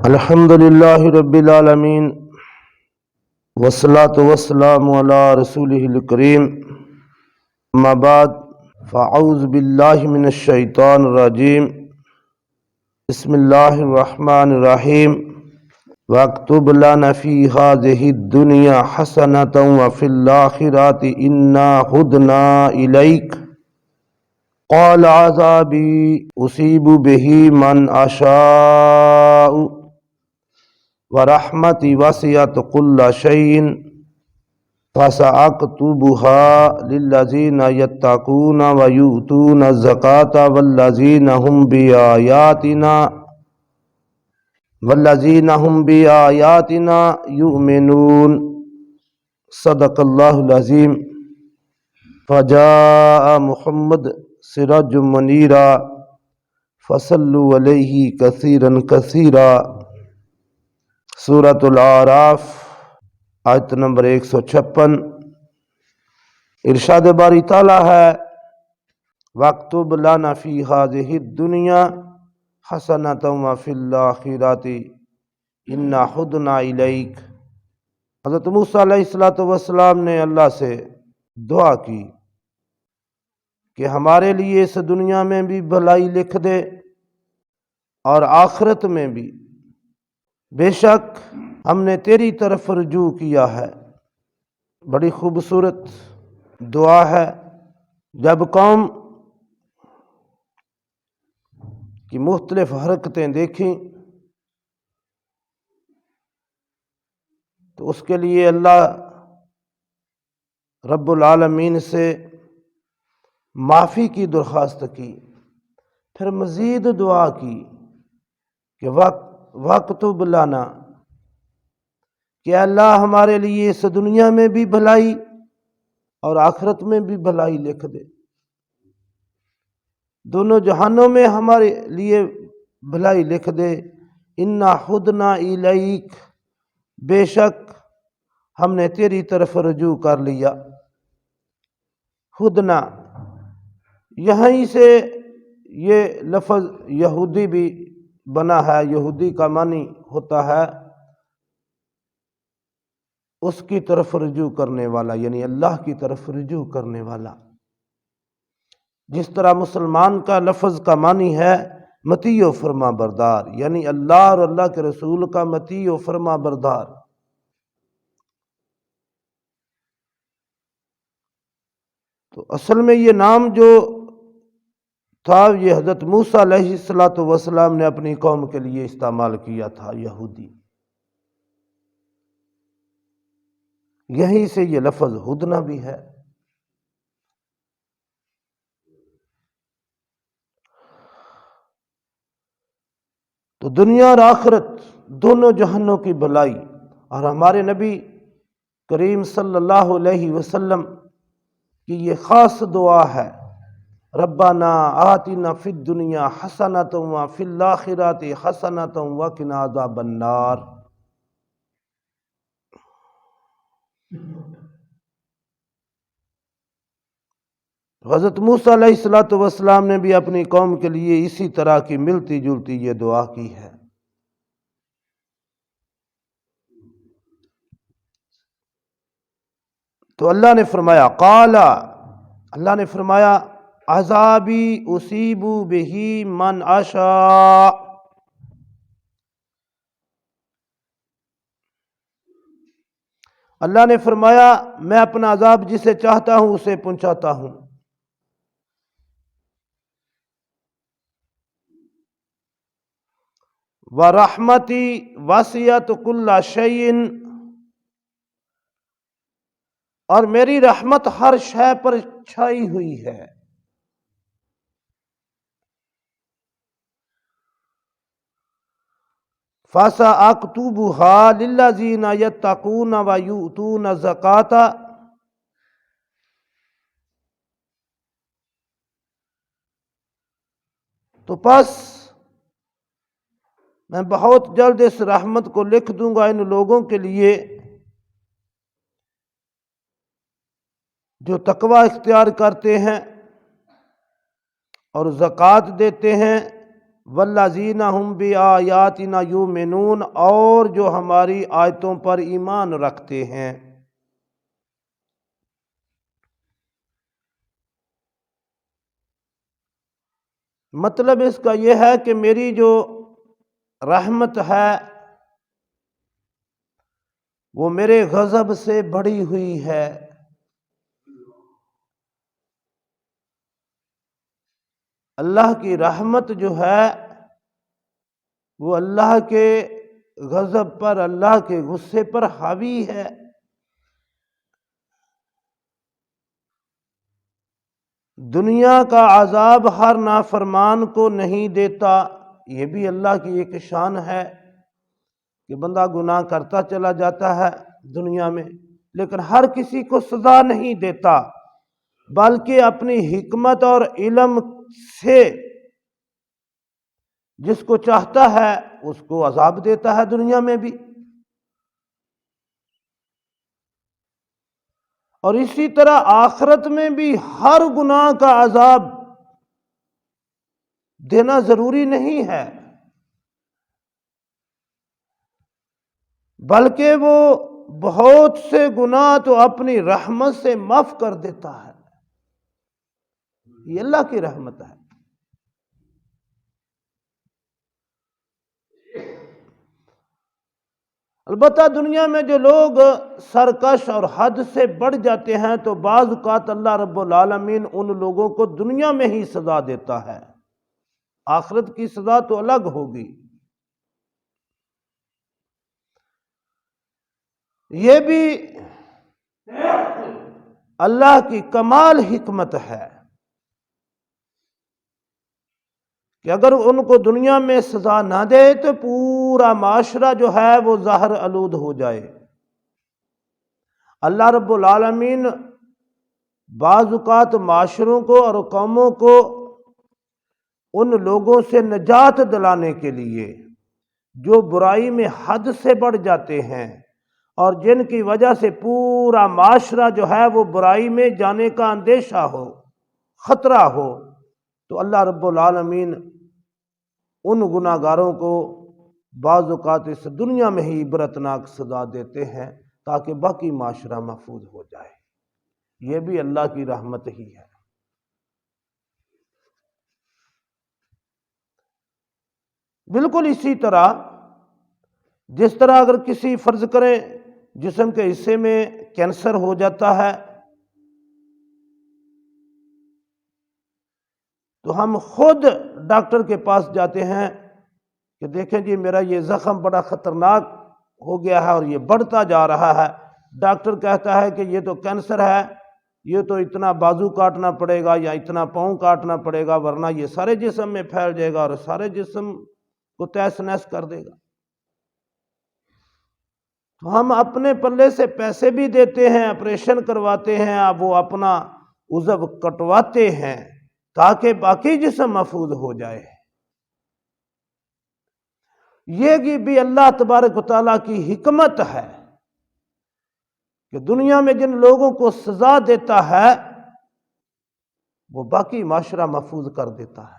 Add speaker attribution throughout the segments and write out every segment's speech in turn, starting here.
Speaker 1: الحمد للہ رب العالمین والصلاة والسلام علی رسولہ الکریم اما بعد فاعوذ باللہ من الشیطان الرجیم بسم اللہ الرحمن الرحیم واکتب لنا فی ہذہ الدنیا حسنۃ وفی الآخرۃ انا ہدنا الیک قال عذابی اصیب بہ من اشاء ورحمتی وسعت کل شیء فسأکتبها للذین یتقون ویؤتون الزکاة والذین هم بآیاتنا یؤمنون صدق اللہ العظیم فجاء محمد سراج منیرا فصلوا علیہ کثیرا کثیرا۔ سورۃ الاعراف آیت نمبر 156۔ ارشاد باری تعالیٰ ہے وَاکْتُبْ لَنَا فِی هَذِهِ الدُّنْیَا حَسَنَةً وَفِی الْآخِرَةِ اِنَّا ہُدْنَا اِلَیْکَ۔ حضرت موسیٰ علیہ السلام نے اللہ سے دعا کی کہ ہمارے لیے اس دنیا میں بھی بھلائی لکھ دے اور آخرت میں بھی، بے شک ہم نے تیری طرف رجوع کیا ہے۔ بڑی خوبصورت دعا ہے۔ جب قوم کی مختلف حرکتیں دیکھیں تو اس کے لیے اللہ رب العالمین سے معافی کی درخواست کی، پھر مزید دعا کی کہ وَاکْتُبْ لَنَا، کہ اللہ ہمارے لیے اس دنیا میں بھی بھلائی اور آخرت میں بھی بھلائی لکھ دے، دونوں جہانوں میں ہمارے لیے بھلائی لکھ دے۔ اِنَّا ہُدْنَا اِلَیْکَ، بے شک ہم نے تیری طرف رجوع کر لیا۔ ہدنا، یہیں سے یہ لفظ یہودی بھی بنا ہے۔ یہودی کا معنی ہوتا ہے اس کی طرف رجوع کرنے والا، یعنی اللہ کی طرف رجوع کرنے والا۔ جس طرح مسلمان کا لفظ کا معنی ہے مطیع و فرما بردار، یعنی اللہ اور اللہ کے رسول کا مطیع و فرما بردار۔ تو اصل میں یہ نام جو تھا یہ حضرت موسیٰ علیہ السلام نے اپنی قوم کے لیے استعمال کیا تھا، یہودی۔ یہیں سے یہ لفظ ہدنا بھی ہے۔ تو دنیا اور آخرت دونوں جہانوں کی بھلائی، اور ہمارے نبی کریم صلی اللہ علیہ وسلم کی یہ خاص دعا ہے، ربنا آتنا فی الدنیا حسنۃ وفی الآخرۃ حسنۃ وقنا عذاب النار۔ حضرت موسیٰ علیہ السلام نے بھی اپنی قوم کے لیے اسی طرح کی ملتی جلتی یہ دعا کی ہے۔ تو اللہ نے فرمایا اللہ نے فرمایا عذابی اصیب بہ من اشاء، اللہ نے فرمایا میں اپنا عذاب جسے چاہتا ہوں اسے پہنچاتا ہوں۔ وَرَحْمَتِي وَسِعَتْ كُلَّ شَيْءٍ، اور میری رحمت ہر شے پر چھائی ہوئی ہے۔ فَسَأَكْتُبُهَا لِلَّذِينَ يَتَّقُونَ وَيُؤْتُونَ الزَّكَاةَ، تو پس میں بہت جلد اس رحمت کو لکھ دوں گا ان لوگوں کے لیے جو تقوی اختیار کرتے ہیں اور زکوٰۃ دیتے ہیں، والذین ہم بآیاتنا یؤمنون، اور جو ہماری آیتوں پر ایمان رکھتے ہیں۔ مطلب اس کا یہ ہے کہ میری جو رحمت ہے وہ میرے غضب سے بڑھی ہوئی ہے۔ اللہ کی رحمت جو ہے وہ اللہ کے غضب پر، اللہ کے غصے پر حاوی ہے۔ دنیا کا عذاب ہر نافرمان کو نہیں دیتا، یہ بھی اللہ کی ایک شان ہے کہ بندہ گناہ کرتا چلا جاتا ہے دنیا میں، لیکن ہر کسی کو سزا نہیں دیتا، بلکہ اپنی حکمت اور علم سے جس کو چاہتا ہے اس کو عذاب دیتا ہے دنیا میں بھی۔ اور اسی طرح آخرت میں بھی ہر گناہ کا عذاب دینا ضروری نہیں ہے، بلکہ وہ بہت سے گناہ تو اپنی رحمت سے معاف کر دیتا ہے۔ یہ اللہ کی رحمت ہے۔ البتہ دنیا میں جو لوگ سرکش اور حد سے بڑھ جاتے ہیں تو بعض اوقات اللہ رب العالمین ان لوگوں کو دنیا میں ہی سزا دیتا ہے، آخرت کی سزا تو الگ ہوگی۔ یہ بھی اللہ کی کمال حکمت ہے کہ اگر ان کو دنیا میں سزا نہ دے تو پورا معاشرہ جو ہے وہ زہر آلود ہو جائے۔ اللہ رب العالمین بعض اوقات معاشروں کو اور قوموں کو ان لوگوں سے نجات دلانے کے لیے جو برائی میں حد سے بڑھ جاتے ہیں اور جن کی وجہ سے پورا معاشرہ جو ہے وہ برائی میں جانے کا اندیشہ ہو، خطرہ ہو، تو اللہ رب العالمین ان گناہ گاروں کو بعض اوقات اس دنیا میں ہی عبرتناک سزا دیتے ہیں تاکہ باقی معاشرہ محفوظ ہو جائے۔ یہ بھی اللہ کی رحمت ہی ہے۔ بالکل اسی طرح جس طرح اگر کسی فرض کریں جسم کے حصے میں کینسر ہو جاتا ہے تو ہم خود ڈاکٹر کے پاس جاتے ہیں کہ دیکھیں جی میرا یہ زخم بڑا خطرناک ہو گیا ہے اور یہ بڑھتا جا رہا ہے۔ ڈاکٹر کہتا ہے کہ یہ تو کینسر ہے، یہ تو اتنا بازو کاٹنا پڑے گا یا اتنا پاؤں کاٹنا پڑے گا ورنہ یہ سارے جسم میں پھیل جائے گا اور سارے جسم کو تہس نہس کر دے گا۔ تو ہم اپنے پلے سے پیسے بھی دیتے ہیں، آپریشن کرواتے ہیں، اب وہ اپنا عضو کٹواتے ہیں تاکہ باقی جسم محفوظ ہو جائے۔ یہ بھی اللہ تبارک و تعالیٰ کی حکمت ہے کہ دنیا میں جن لوگوں کو سزا دیتا ہے وہ باقی معاشرہ محفوظ کر دیتا ہے۔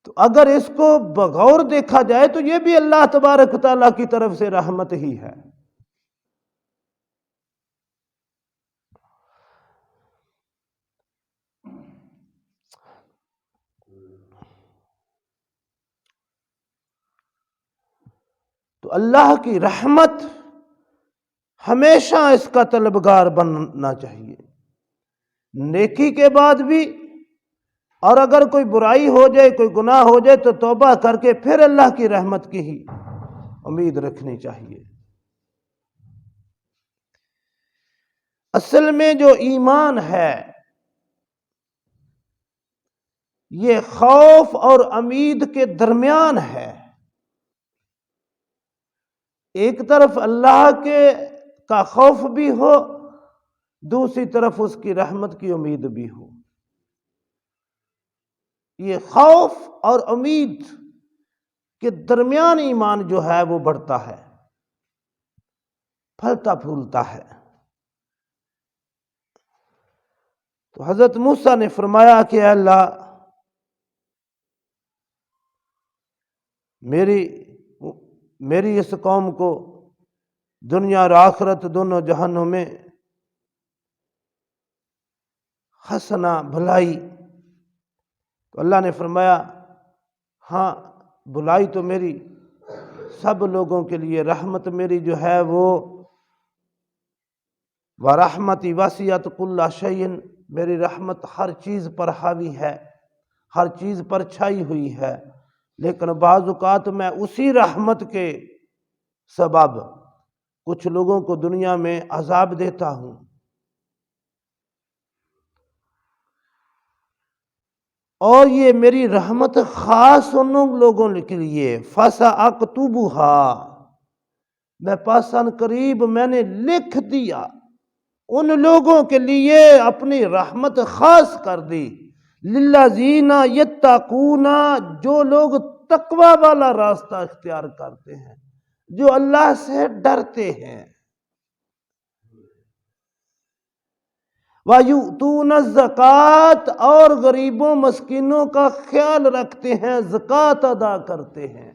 Speaker 1: تو اگر اس کو بغور دیکھا جائے تو یہ بھی اللہ تبارک و تعالیٰ کی طرف سے رحمت ہی ہے۔ تو اللہ کی رحمت ہمیشہ اس کا طلبگار بننا چاہیے، نیکی کے بعد بھی، اور اگر کوئی برائی ہو جائے، کوئی گناہ ہو جائے تو توبہ کر کے پھر اللہ کی رحمت کی ہی امید رکھنی چاہیے۔ اصل میں جو ایمان ہے یہ خوف اور امید کے درمیان ہے۔ ایک طرف اللہ کا خوف بھی ہو، دوسری طرف اس کی رحمت کی امید بھی ہو۔ یہ خوف اور امید کے درمیان ایمان جو ہے وہ بڑھتا ہے، پھلتا پھولتا ہے۔ تو حضرت موسیٰ نے فرمایا کہ اے اللہ میری اس قوم کو دنیا اور آخرت دونوں جہانوں میں حسنہ بھلائی۔ تو اللہ نے فرمایا ہاں بھلائی تو میری سب لوگوں کے لیے، رحمت میری جو ہے وہ وَرَحْمَتِي وَسِعَتْ كُلَّ شَيْءٍ، میری رحمت ہر چیز پر حاوی ہے، ہر چیز پر چھائی ہوئی ہے، لیکن بعض اوقات میں اسی رحمت کے سبب کچھ لوگوں کو دنیا میں عذاب دیتا ہوں۔ اور یہ میری رحمت خاص ان لوگوں کے لیے، فَسَأَكْتُبُهَا، میں پاساً قریب میں نے لکھ دیا ان لوگوں کے لیے، اپنی رحمت خاص کر دی، لِلَّذِينَ يَتَّقُونَ، جو لوگ تقوی والا راستہ اختیار کرتے ہیں، جو اللہ سے ڈرتے ہیں، وَيُؤْتُونَ الزَّكَاةَ، اور غریبوں مسکینوں کا خیال رکھتے ہیں، زکوٰۃ ادا کرتے ہیں۔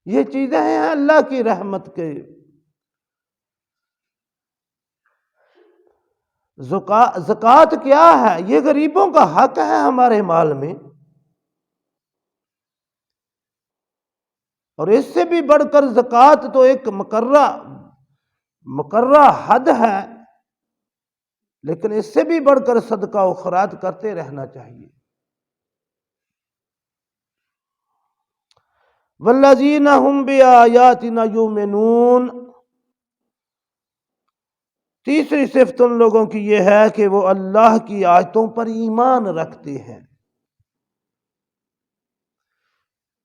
Speaker 1: یہ چیزیں ہیں اللہ کی رحمت کے۔ زکوٰۃ کیا ہے؟ یہ غریبوں کا حق ہے ہمارے مال میں، اور اس سے بھی بڑھ کر زکوٰۃ تو ایک مقررہ حد ہے، لیکن اس سے بھی بڑھ کر صدقہ و خیرات کرتے رہنا چاہیے۔ والذین هم بآیاتنا یؤمنون، تیسری صفت ان لوگوں کی یہ ہے کہ وہ اللہ کی آیتوں پر ایمان رکھتے ہیں۔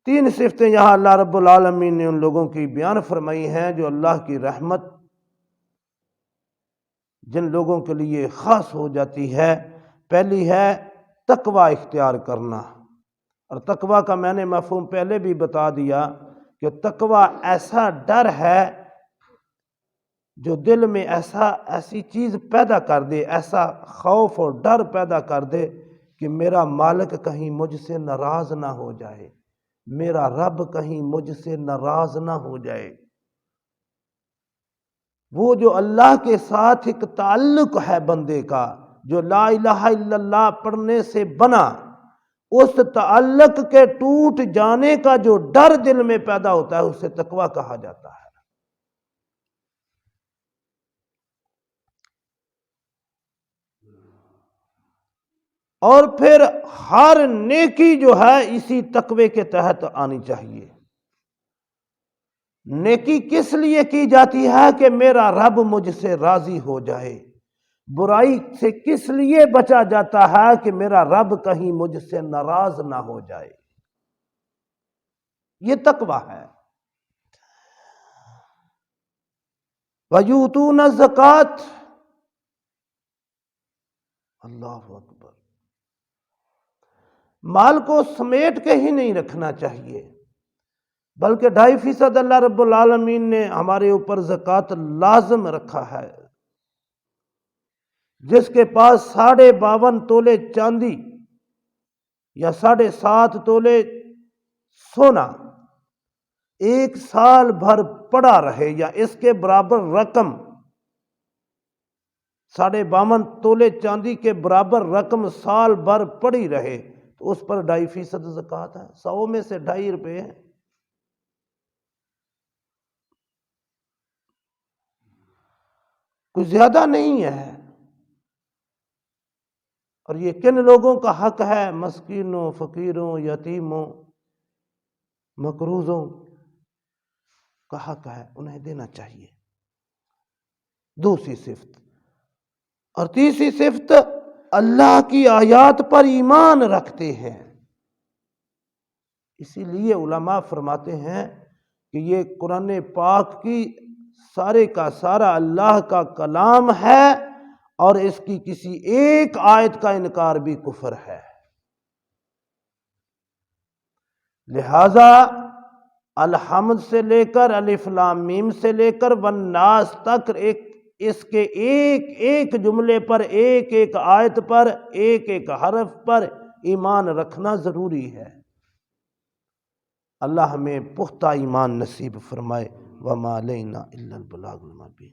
Speaker 1: تین صفتیں یہاں اللہ رب العالمین نے ان لوگوں کی بیان فرمائی ہیں جو اللہ کی رحمت جن لوگوں کے لیے خاص ہو جاتی ہے۔ پہلی ہے تقوی اختیار کرنا، اور تقوی کا میں نے مفہوم پہلے بھی بتا دیا کہ تقوی ایسا ڈر ہے جو دل میں ایسی چیز پیدا کر دے، ایسا خوف اور ڈر پیدا کر دے کہ میرا مالک کہیں مجھ سے ناراض نہ ہو جائے، میرا رب کہیں مجھ سے ناراض نہ ہو جائے۔ وہ جو اللہ کے ساتھ ایک تعلق ہے بندے کا، جو لا الہ الا اللہ پڑھنے سے بنا، اس تعلق کے ٹوٹ جانے کا جو ڈر دل میں پیدا ہوتا ہے اسے تقوی کہا جاتا ہے۔ اور پھر ہر نیکی جو ہے اسی تقوی کے تحت آنی چاہیے۔ نیکی کس لیے کی جاتی ہے؟ کہ میرا رب مجھ سے راضی ہو جائے۔ برائی سے کس لیے بچا جاتا ہے؟ کہ میرا رب کہیں مجھ سے ناراض نہ ہو جائے۔ یہ تقوی ہے۔ وَيُؤْتُونَ الزَّكَاةَ، اللہ اکبر، مال کو سمیٹ کے ہی نہیں رکھنا چاہیے، بلکہ 2.5% اللہ رب العالمین نے ہمارے اوپر زکوٰۃ لازم رکھا ہے۔ جس کے پاس 52.5 تولے چاندی یا 7.5 تولے سونا ایک سال بھر پڑا رہے، یا اس کے برابر رقم 52.5 تولے چاندی کے برابر رقم سال بھر پڑی رہے، تو اس پر 2.5% زکوٰۃ ہے۔ 100 میں سے 2.5 روپے ہے۔ کوئی زیادہ نہیں ہے۔ اور یہ کن لوگوں کا حق ہے؟ مسکینوں، فقیروں، یتیموں، مقروضوں کا حق ہے، انہیں دینا چاہیے۔ دوسری صفت۔ اور تیسری صفت، اللہ کی آیات پر ایمان رکھتے ہیں۔ اسی لیے علماء فرماتے ہیں کہ یہ قرآن پاک کی سارے کا سارا اللہ کا کلام ہے، اور اس کی کسی ایک آیت کا انکار بھی کفر ہے۔ لہذا الحمد سے لے کر الف لام میم سے لے کر والناس تک ایک اس کے ایک ایک جملے پر، ایک ایک آیت پر، ایک ایک حرف پر ایمان رکھنا ضروری ہے۔ اللہ ہمیں پختہ ایمان نصیب فرمائے۔ وما علینا الا البلاغ المبین۔